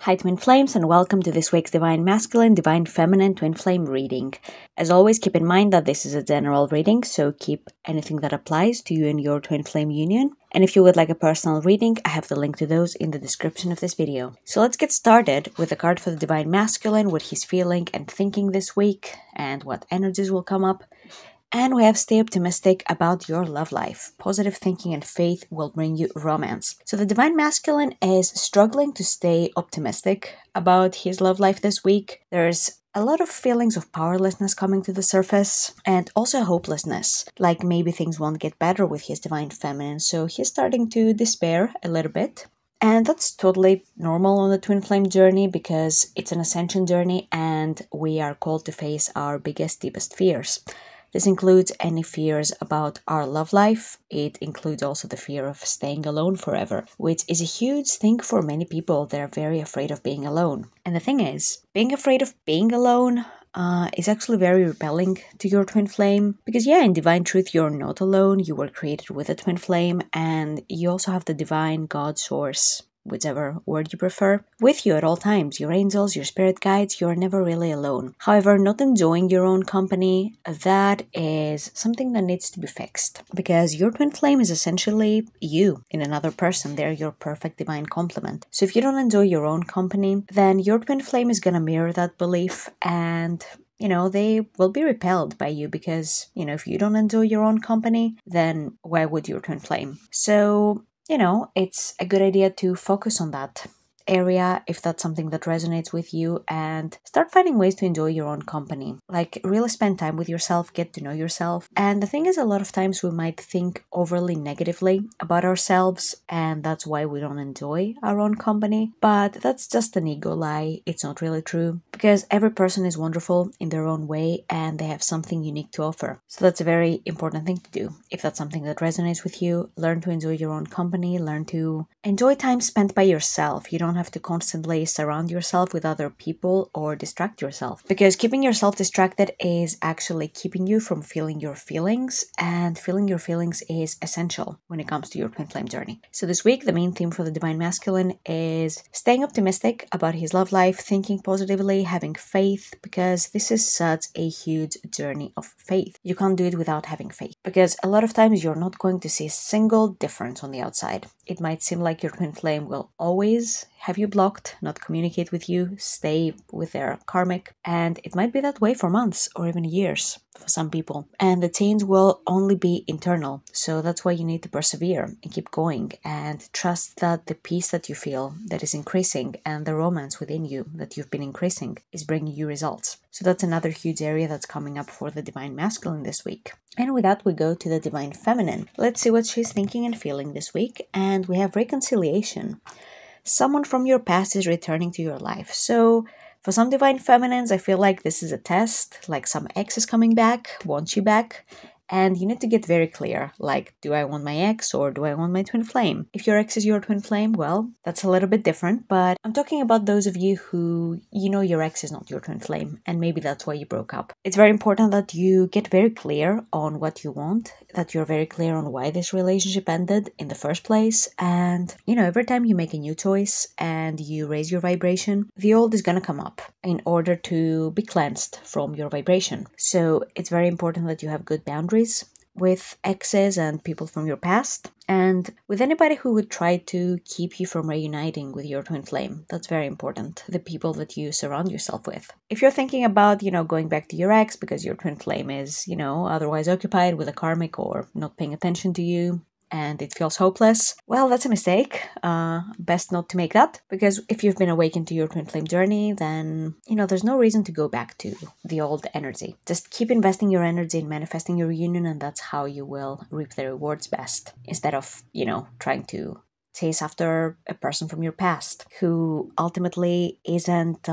Hi Twin Flames, and welcome to this week's Divine Masculine, Divine Feminine Twin Flame reading. As always, keep in mind that this is a general reading, so keep anything that applies to you and your Twin Flame union. And if you would like a personal reading, I have the link to those in the description of this video. So let's get started with a card for the Divine Masculine, what he's feeling and thinking this week, and what energies will come up. And we have stay optimistic about your love life. Positive thinking and faith will bring you romance. So the Divine Masculine is struggling to stay optimistic about his love life this week. There's a lot of feelings of powerlessness coming to the surface and also hopelessness, like maybe things won't get better with his Divine Feminine. So he's starting to despair a little bit. And that's totally normal on the Twin Flame journey because it's an ascension journey and we are called to face our biggest, deepest fears. This includes any fears about our love life. It includes also the fear of staying alone forever, which is a huge thing for many people. They're very afraid of being alone. And the thing is, being afraid of being alone is actually very repelling to your Twin Flame. Because yeah, in divine truth, you're not alone. You were created with a Twin Flame and you also have the divine God source, whichever word you prefer, with you at all times. Your angels, your spirit guides, you're never really alone. However, not enjoying your own company, that is something that needs to be fixed. Because your Twin Flame is essentially you in another person. They're your perfect divine complement. So if you don't enjoy your own company, then your Twin Flame is gonna mirror that belief and they will be repelled by you because, if you don't enjoy your own company, then why would your Twin Flame? So it's a good idea to focus on that area if that's something that resonates with you and start finding ways to enjoy your own company. Like really spend time with yourself, get to know yourself. And the thing is, a lot of times we might think overly negatively about ourselves and that's why we don't enjoy our own company. But that's just an ego lie. It's not really true because every person is wonderful in their own way and they have something unique to offer. So that's a very important thing to do. If that's something that resonates with you, learn to enjoy your own company, learn to enjoy time spent by yourself. You don't have to constantly surround yourself with other people or distract yourself because keeping yourself distracted is actually keeping you from feeling your feelings, and feeling your feelings is essential when it comes to your Twin Flame journey. So this week, the main theme for the Divine Masculine is staying optimistic about his love life, thinking positively, having faith, because this is such a huge journey of faith. You can't do it without having faith because a lot of times you're not going to see a single difference on the outside. It might seem like your Twin Flame will always have you blocked, not communicate with you, stay with their karmic, and it might be that way for months or even years for some people. And the change will only be internal, so that's why you need to persevere and keep going and trust that the peace that you feel that is increasing and the romance within you that you've been increasing is bringing you results. So that's another huge area that's coming up for the Divine Masculine this week. And with that, we go to the Divine Feminine. Let's see what she's thinking and feeling this week. And we have reconciliation. Someone from your past is returning to your life. So for some Divine Feminines, I feel like this is a test, like some ex is coming back, wants you back. And you need to get very clear, like, do I want my ex or do I want my Twin Flame? If your ex is your Twin Flame, well, that's a little bit different, but I'm talking about those of you who, your ex is not your Twin Flame, and maybe that's why you broke up. It's very important that you get very clear on what you want, that you're very clear on why this relationship ended in the first place, and, every time you make a new choice and you raise your vibration, the old is gonna come up in order to be cleansed from your vibration. So it's very important that you have good boundaries with exes and people from your past, and with anybody who would try to keep you from reuniting with your Twin Flame. That's very important, the people that you surround yourself with. If you're thinking about, going back to your ex because your Twin Flame is, otherwise occupied with a karmic or not paying attention to you, and it feels hopeless, well, that's a mistake. Best not to make that, because if you've been awakened to your Twin Flame journey, then, there's no reason to go back to the old energy. Just keep investing your energy in manifesting your union, and that's how you will reap the rewards best, instead of, trying to chase after a person from your past who ultimately isn't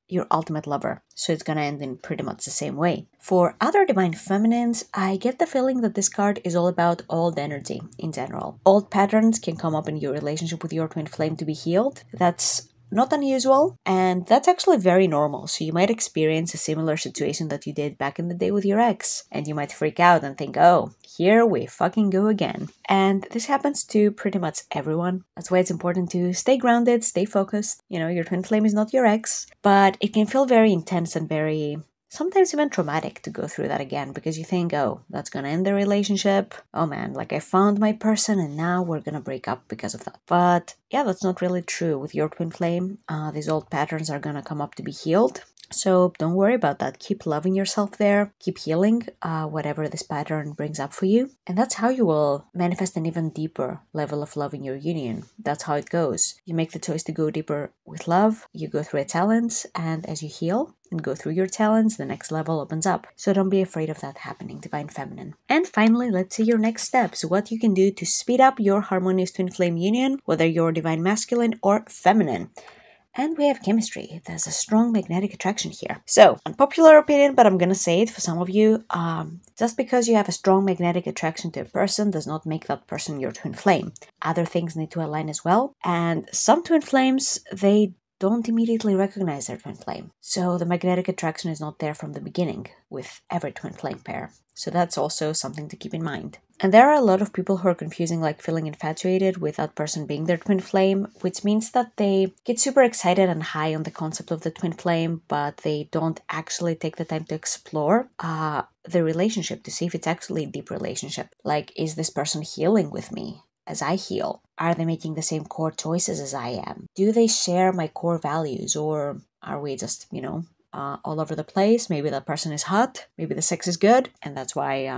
your ultimate lover. So it's gonna end in pretty much the same way. For other Divine Feminines, I get the feeling that this card is all about old energy in general. Old patterns can come up in your relationship with your Twin Flame to be healed. That's not unusual, and that's actually very normal. So you might experience a similar situation that you did back in the day with your ex, and you might freak out and think, oh, here we fucking go again. And this happens to pretty much everyone. That's why it's important to stay grounded, stay focused. Your twin flame is not your ex, but it can feel very intense and very sometimes even traumatic to go through that again, because you think, oh, that's gonna end the relationship. Oh man, like I found my person and now we're gonna break up because of that. But yeah, that's not really true with your twin flame. These old patterns are gonna come up to be healed. So don't worry about that. Keep loving yourself there. Keep healing whatever this pattern brings up for you. And that's how you will manifest an even deeper level of love in your union. That's how it goes. You make the choice to go deeper with love. You go through a talent, and as you heal and go through your talents, the next level opens up. So don't be afraid of that happening, Divine Feminine. And finally, let's see your next steps. What you can do to speed up your harmonious twin flame union, whether you're Divine Masculine or Feminine. And we have chemistry. There's a strong magnetic attraction here. So, unpopular opinion, but I'm gonna say it for some of you. Just because you have a strong magnetic attraction to a person does not make that person your twin flame. Other things need to align as well. And some twin flames, they don't immediately recognize their twin flame. So the magnetic attraction is not there from the beginning with every twin flame pair. So that's also something to keep in mind. And there are a lot of people who are confusing like feeling infatuated with that person being their twin flame, which means that they get super excited and high on the concept of the twin flame, but they don't actually take the time to explore the relationship to see if it's actually a deep relationship. Like, is this person healing with me as I heal? Are they making the same core choices as I am? Do they share my core values, or are we just, all over the place? Maybe that person is hot, maybe the sex is good, and that's why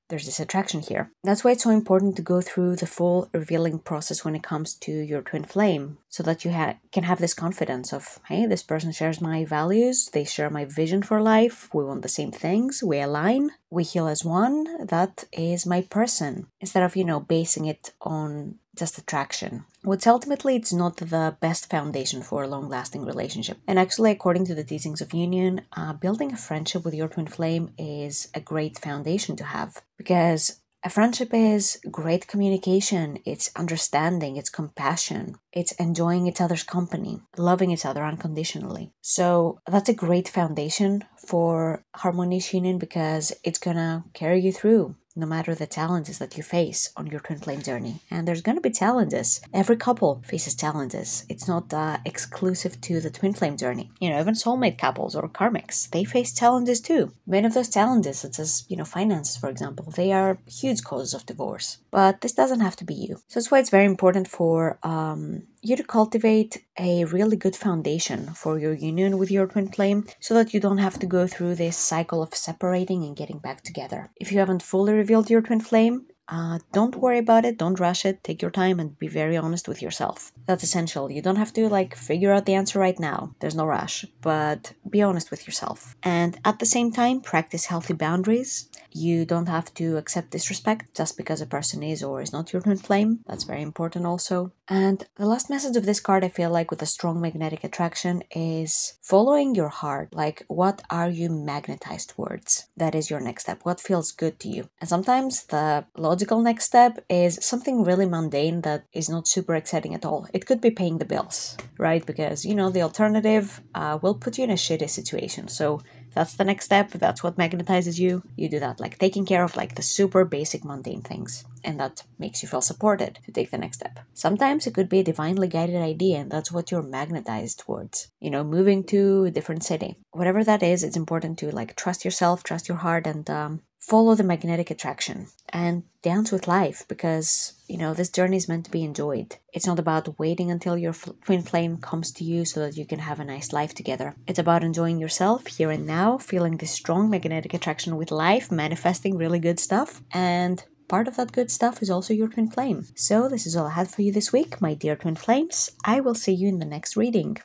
there's this attraction here. That's why it's so important to go through the full revealing process when it comes to your twin flame, so that you can have this confidence of, hey, this person shares my values, they share my vision for life, we want the same things, we align, we heal as one, that is my person, instead of, basing it on just attraction, which ultimately it's not the best foundation for a long-lasting relationship. And actually, according to the teachings of union, building a friendship with your twin flame is a great foundation to have, because a friendship is great communication, it's understanding, it's compassion, it's enjoying each other's company, loving each other unconditionally. So that's a great foundation for harmonious union, because it's gonna carry you through no matter the challenges that you face on your twin flame journey. And there's going to be challenges. Every couple faces challenges. It's not exclusive to the twin flame journey. Even soulmate couples or karmics, they face challenges too. Many of those challenges, such as, finances, for example, they are huge causes of divorce. But this doesn't have to be you. So that's why it's very important for you to cultivate a really good foundation for your union with your twin flame, so that you don't have to go through this cycle of separating and getting back together. If you haven't fully revealed your twin flame, don't worry about it, don't rush it, take your time and be very honest with yourself. That's essential. You don't have to figure out the answer right now. There's no rush, but be honest with yourself. And at the same time, practice healthy boundaries. You don't have to accept disrespect just because a person is or is not your twin flame. That's very important also. And the last message of this card, I feel like, with a strong magnetic attraction is following your heart. What are you magnetized towards? That is your next step. What feels good to you? And sometimes the logical next step is something really mundane that is not super exciting at all. It could be paying the bills, right? Because, the alternative will put you in a shitty situation. So that's the next step. That's what magnetizes you. You do that, taking care of the super basic mundane things. And that makes you feel supported to take the next step. Sometimes it could be a divinely guided idea, and that's what you're magnetized towards. Moving to a different city. Whatever that is, it's important to trust yourself, trust your heart, and follow the magnetic attraction. And dance with life, because, this journey is meant to be enjoyed. It's not about waiting until your twin flame comes to you so that you can have a nice life together. It's about enjoying yourself here and now, feeling this strong magnetic attraction with life, manifesting really good stuff, and part of that good stuff is also your twin flame. So this is all I had for you this week, my dear twin flames. I will see you in the next reading.